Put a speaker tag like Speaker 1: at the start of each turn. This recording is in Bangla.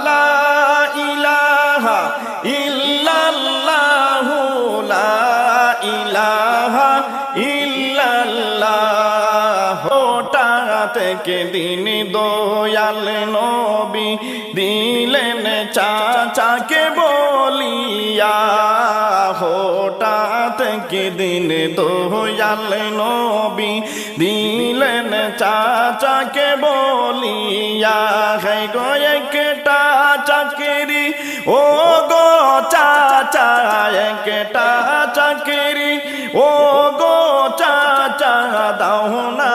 Speaker 1: লা ইলাহা ইল্লাল্লাহু লা ইলাহা ইল্লাল্লাহ। থেকে দিন দয়াল নবী দিলেন চাচাকে বলিয়া, হঠাৎ থেকে দিন দয়াল নবী দিলেন চাচাকে বলিয়া, হে গো একটা চাকরি ও গো চাচা, একটা চাকরি ও গো চাচা দাও না